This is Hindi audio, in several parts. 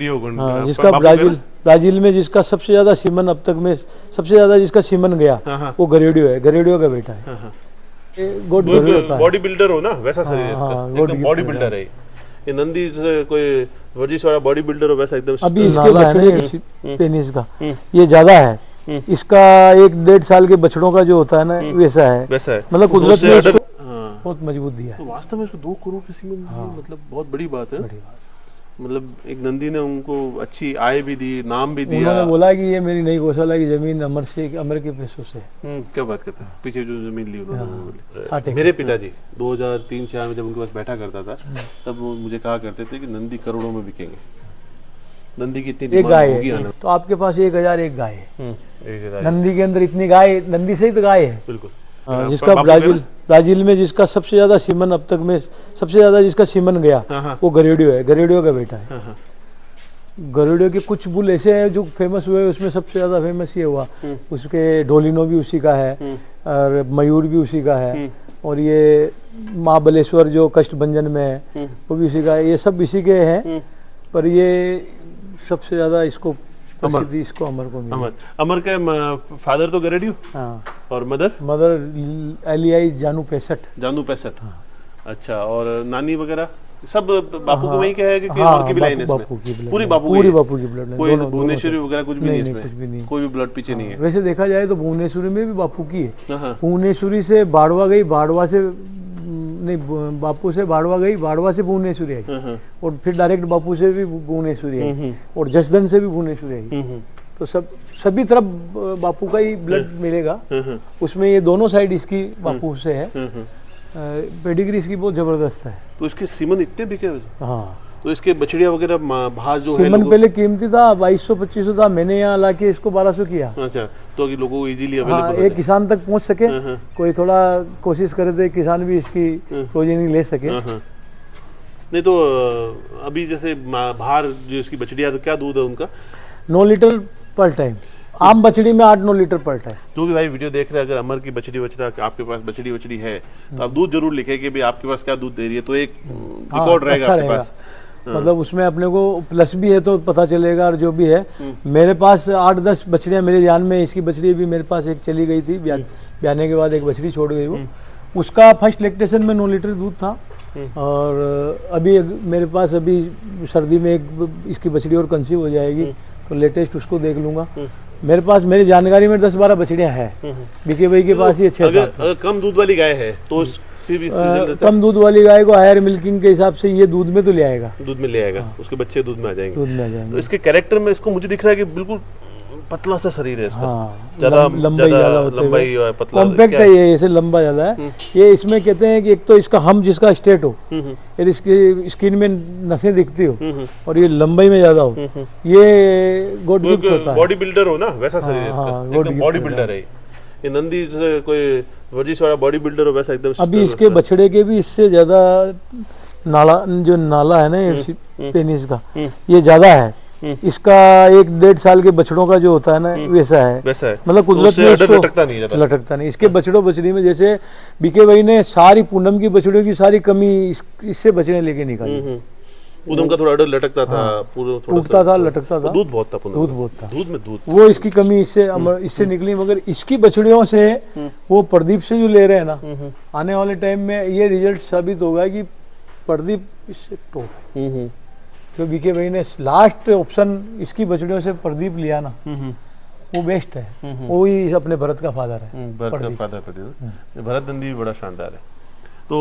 हाँ, जिसका ब्राजील में जिसका सबसे ज्यादा सीमन अब तक में सबसे ज्यादा जिसका सीमन गया वो गरेडियो है, गरेडियो का बेटा है। बॉडी बिल्डर हो ना, वैसा शरीर है इसका, एकदम बॉडी बिल्डर है। ये नंदी जैसे कोई वर्जिश वाला बॉडी बिल्डर हो वैसा एकदम। अभी इसके बछड़े पेनिस का ये ज्यादा है, इसका 1-1.5 साल के बछड़ों का जो होता है ना वैसा है, मतलब कुदरत ने बहुत मजबूत दिया है। वास्तव में इसको 2 करोड़ की सीमन मतलब बहुत बड़ी बात है। मतलब एक नंदी ने उनको अच्छी आय भी दी, नाम भी दिया। उन्होंने बोला कि ये मेरी नई गौशाला की जमीन अमर के पैसों से। क्या बात करता है, पीछे जो जमीन ली उन्होंने। मेरे पिताजी 2003-4 में जब उनके पास बैठा करता था तब वो मुझे कहा करते थे कि नंदी करोड़ों में बिकेंगे, नंदी की इतनी एक गाय है तो आपके पास 1001 गाय है, नंदी के अंदर इतनी गाय, नंदी से ही तो गाय है। बिल्कुल। जिसका ब्राजील में जिसका सबसे ज्यादा सीमन अब तक में सबसे ज्यादा जिसका सीमन गया वो गरेडियो है, गरेडियो का बेटा है। गरेडियो के कुछ बुल ऐसे हैं जो फेमस हुए, उसमें सबसे ज्यादा फेमस ये हुआ, उसके ढोलिनो भी उसी का है और मयूर भी उसी का है, और ये महाबलेश्वर जो कष्टभंजन में है वो भी उसी का है। ये सब इसी के हैं, पर ये सबसे ज्यादा इसको प्रसिद्धि इसको अमर को मिली। अमर के फादर तो गरेडियो, और मदर एलियाई जानू 65। अच्छा, और नानी वगैरह सब बापू को वहीं के है कि अमर की भी लाइन है इसमें? पूरी बापू की ब्लड, कोई भुवनेश्वरी वगैरह कुछ भी नहीं कुछ भी नहीं, कोई भी ब्लड पीछे नहीं है। वैसे देखा जाए तो भुवनेश्वरी में भी बापू की है, भुवनेश्वरी से बाड़वा गई, बाड़वा से नहीं, बापू से बाड़वा गई, बाड़वा से भुवनेश्वरी आई, और फिर डायरेक्ट बापू से भी भुवनेश्वरी आई, और जसदन से भी भुवनेश्वरी आई। तो सभी तरफ बापू का ही ब्लड मिलेगा उसमें। ये दोनों साइड इसकी बापू से है, पेडिग्री इसकी बहुत जबरदस्त है। तो इसके सीमन इतने बिके? हाँ, तो इसके बछड़िया वगैरह बाहर जो सीमन पहले कीमती था, 2200-2500 था, मैंने यहाँ लाके इसको 1200 किया। अच्छा, तो कि लोगों को इजीली अवेलेबल एक किसान तक पहुँच सके, कोई थोड़ा कोशिश करे थे किसान भी इसकी प्रोजेनी ले सके। नहीं तो अभी जैसे बाहर जो इसकी बछड़िया, तो क्या दूध है उनका? 9 लीटर पर टाइम, आम बछड़ी में 8-9 लीटर पर टाइम। जो भी भाई वीडियो देख रहे हैं, अगर अमर की बछड़ी आपके पास बछड़ी है तो आप दूध जरूर लिखे कि भाई आपके पास क्या दूध दे रही है, तो एक रिकॉर्ड रहेगा अच्छा आपके पास। मतलब उसमें अपने को प्लस भी है तो पता चलेगा, और जो भी है मेरे पास 8-10 बछड़ियाँ मेरे ध्यान में। इसकी बछड़ी भी मेरे पास एक चली गई थी, ब्याने के बाद एक बछड़ी छोड़ गई वो, उसका फर्स्ट लैक्टेशन में 9 लीटर दूध था। और अभी मेरे पास अभी सर्दी में एक इसकी बछड़ी और कंसीव हो जाएगी, तो लेटेस्ट उसको देख लूंगा। मेरे पास मेरी जानकारी में 10-12 बछड़ियाँ हैं, बीके भाई के पास ये 6-7। अगर कम दूध वाली गाय है तो कम दूध वाली गाय को हायर मिल्किंग के हिसाब से ये दूध में तो ले आएगा, उसके बच्चे दूध में आ जाएंगे। तो इसके कैरेक्टर में इसको मुझे दिख रहा है कि बिल्कुल पतला सा शरीर है इसका, ज्यादा लंबाई पतला कॉम्पैक्ट है ये, ऐसे लंबा ज्यादा है ये। इसमें कहते हैं कि एक तो इसका हम जिसका स्टेट हो, फिर इसकी स्किन में नसें दिखती हो, और ये लंबाई में ज्यादा हो, ये गॉड गिफ्ट होता है। बॉडी बिल्डर हो ना, वैसा शरीर है इसका, एकदम बॉडी बिल्डर है। ये नंदी जैसे कोई वर्जिश वाला बॉडी बिल्डर हो वैसा एकदम। अभी इसके बछड़े के भी इससे ज्यादा नाला है ना पेनिस का, ये ज्यादा है। इसका 1-1.5 साल के बछड़ों का जो होता है ना वैसा है, मतलब कुदरत ने इसको लटकता नहीं। इसके बछड़ों बछड़ी में जैसे बीके भाई ने सारी पूनम की बछड़ियों की सारी कमी इससे बछड़े लेके निकाली। पूनम का थोड़ा अडर लटकता था, उठता था, लटकता था, दूध बहुत था, दूध में वो इसकी कमी इससे निकली। मगर इसकी बछड़ियों से वो प्रदीप से जो ले रहे हैं ना, आने वाले टाइम में ये रिजल्ट साबित होगा कि प्रदीप इससे टॉप है। तो बीके भाई ने लास्ट ऑप्शन इसकी बछड़ियों से प्रदीप लिया ना, वो बेस्ट है। वो ही अपने भरत का फादर है, भरत नंदी भी बड़ा शानदार है। तो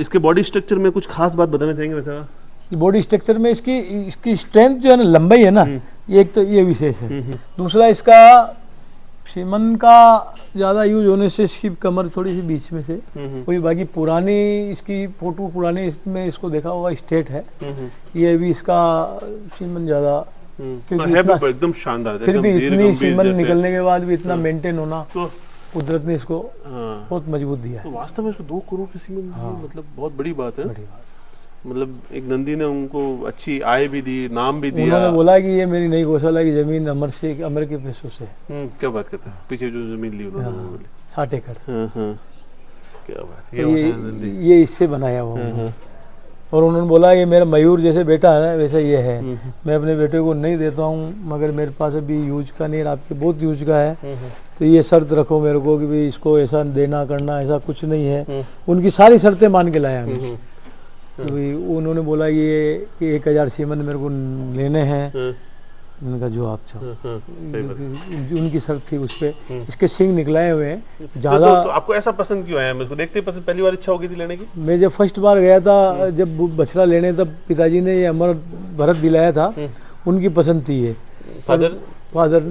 इसके बॉडी स्ट्रक्चर में कुछ खास बात बताना चाहेंगे? वैसे बॉडी स्ट्रक्चर में इसकी स्ट्रेंथ जो है ना, लंबाई है ना, एक तो ये विशेष है। दूसरा इसका सीमन का ज्यादा यूज होने से इसकी कमर थोड़ी सी बीच में से कोई, बाकी पुरानी इसकी फोटो पुराने इसमें इसको देखा होगा स्टेट है, ये भी इसका सीमन ज्यादा, क्योंकि एकदम शानदार, फिर भी इतनी सीमन निकलने के बाद भी इतना मेंटेन होना, कुदरत ने इसको बहुत मजबूत दिया है। वास्तव में इसको 2 करोड़ की सीमन मतलब बहुत बड़ी बात है। मतलब एक नंदी ने उनको अच्छी आय भी दी, नाम भी दिया। उन्होंने बोला कि ये मेरी नई गौशाला की जमीन अमर के पैसों से। क्या बात करते हैं, पीछे जो जमीन ली उन्होंने 60 एकड़। क्या बात, ये इससे बनाया हुआ। और उन्होंने बोला ये मेरा मयूर जैसे बेटा है ना वैसा ये है, मैं अपने बेटे को नहीं देता हूँ, मगर मेरे पास अभी यूज का नहीं है, आपके बहुत यूज का है, तो ये शर्त रखो मेरे को कि भाई इसको ऐसा देना करना ऐसा कुछ नहीं है। उनकी सारी शर्तें मान के लाया हमें। तो भाई उन्होंने बोला ये कि 1000 सीमन मेरे को लेने हैं। उनका जो आप चाहो, उनकी शर्त थी उस पर। इसके सींग निकलाए हुए हैं ज़्यादा। तो आपको ऐसा पसंद क्यों आया? मेरे को देखते ही पसंद, पहली बार इच्छा हो गई थी लेने की? मैं जब फर्स्ट बार गया था, जब बछड़ा लेने, तब पिताजी ने ये अमर भरत दिलाया था, उनकी पसंद थी ये। फादर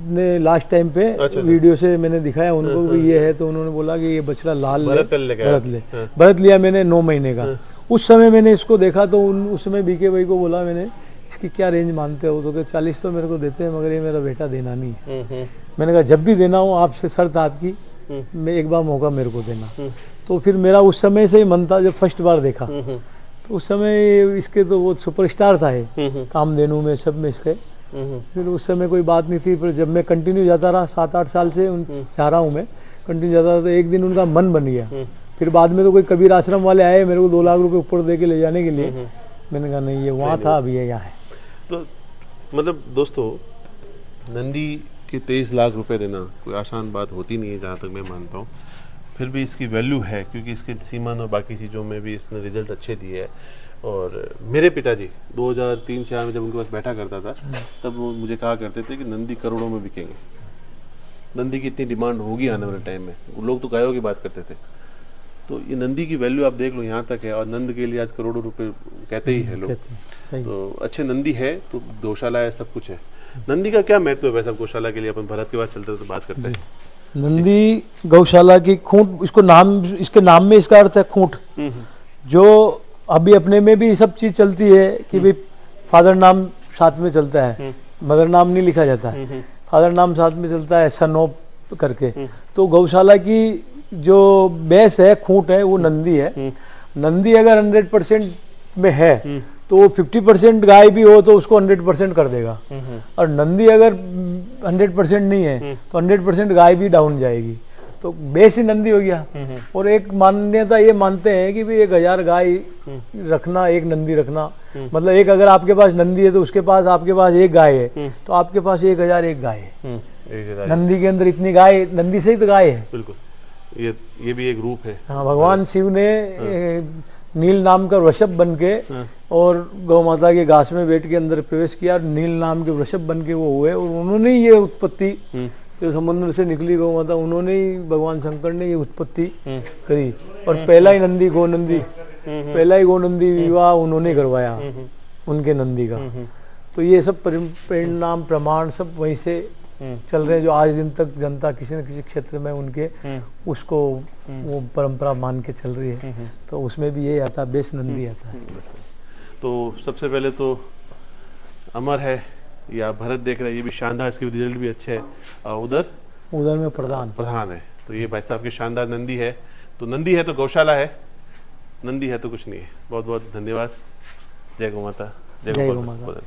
ने लास्ट टाइम पे वीडियो से मैंने दिखाया उनको कि ये है, तो उन्होंने बोला कि ये बछड़ा लाल भरत लिया मैंने 9 महीने का। उस समय मैंने इसको देखा तो उस समय बीके भाई को बोला मैंने, इसकी क्या रेंज मानते हो? तो क्या 40 तो मेरे को देते हैं, मगर ये मेरा बेटा देना नहीं है। मैंने कहा जब भी देना हो आपसे शर्त आपकी, मैं एक बार मौका मेरे को देना। तो फिर मेरा उस समय से ही मन था, जब फर्स्ट बार देखा तो उस समय इसके तो वो सुपरस्टार था ये कामधेनु में सब में इसके। फिर उस समय कोई बात नहीं थी, पर जब मैं कंटिन्यू जाता रहा 7-8 साल से जा रहा हूँ मैं कंटिन्यू जाता रहा, तो एक दिन उनका मन बन गया। फिर बाद में तो कोई कबीर आश्रम वाले आए मेरे को 2 लाख रुपए ऊपर दे के ले जाने के लिए। मैंने कहा नहीं, ये वहाँ था, अभी ये यहाँ है। तो मतलब दोस्तों, नंदी के 23 लाख रुपए देना कोई आसान बात होती नहीं है, जहाँ तक मैं मानता हूँ। फिर भी इसकी वैल्यू है, क्योंकि इसके सीमन और बाकी चीज़ों में भी इसने रिजल्ट अच्छे दिए हैं। और मेरे पिताजी 2003-4 में जब उनके पास बैठा करता था, तब वो मुझे कहा करते थे कि नंदी करोड़ों में बिकेंगे, नंदी की इतनी डिमांड होगी आने वाले टाइम में। लोग तो गायों की बात करते थे। तो ये नंदी की वैल्यू आप देख लो यहाँ तक है, और नंद के लिए आज करोड़ों रुपए कहते ही है लोग। तो अच्छे नंदी है तो गौशाला है, सब कुछ है। नंदी का क्या महत्व है वैसे गौशाला के लिए? अपन भरत के बाद चलते तो बात करते हैं। नंदी गौशाला की खूंट, इसको नाम, इसके नाम में इसका अर्थ है खूंट। जो अभी अपने में भी सब चीज चलती है कि भाई फादर नाम साथ में चलता है, मदर नाम नहीं लिखा जाता है, फादर नाम साथ में चलता है, सनोप करके। तो गौशाला की जो बेस है, खूंट है, वो नंदी है। नंदी अगर 100% में है तो वो 50% गाय भी हो तो उसको 100% कर देगा, और नंदी अगर 100% नहीं है तो 100% गाय भी डाउन जाएगी। तो बेस ही नंदी हो गया। और एक मान्यता ये मानते हैं कि भाई 1000 गाय रखना, एक नंदी रखना, मतलब एक अगर आपके पास नंदी है तो उसके पास, आपके पास एक गाय है तो आपके पास 1000 एक गाय है। नंदी के अंदर इतनी गाय, नंदी से ही तो गाय है। बिल्कुल, ये भी एक रूप है। हाँ, भगवान शिव ने नील नाम का वृषभ बन के और गौ माता के घास में बैठ के अंदर प्रवेश किया, नील नाम के वृषभ बन के वो हुए, और उन्होंने ये उत्पत्ति, जो समुद्र से निकली गौ माता, उन्होंने ही, भगवान शंकर ने ये उत्पत्ति करी। और पहला ही नंदी गोनंदी, पहला ही गोनंदी विवाह उन्होंने करवाया उनके नंदी का। तो ये सब परिणाम प्रमाण सब वहीं से चल रहे हैं, जो आज दिन तक जनता किसी न किसी क्षेत्र में उनके उसको वो परंपरा मान के चल रही है। तो उसमें भी ये आता है, बेस नंदी आता है। तो सबसे पहले तो अमर है, या भरत देख रहे हैं, ये भी शानदार, इसके रिजल्ट भी अच्छे हैं। उधर में प्रधान है। तो ये भाई साहब की शानदार नंदी है। तो नंदी है तो गौशाला है, नंदी है तो कुछ नहीं है। बहुत बहुत धन्यवाद। जय गौ माता। जय गौ माता।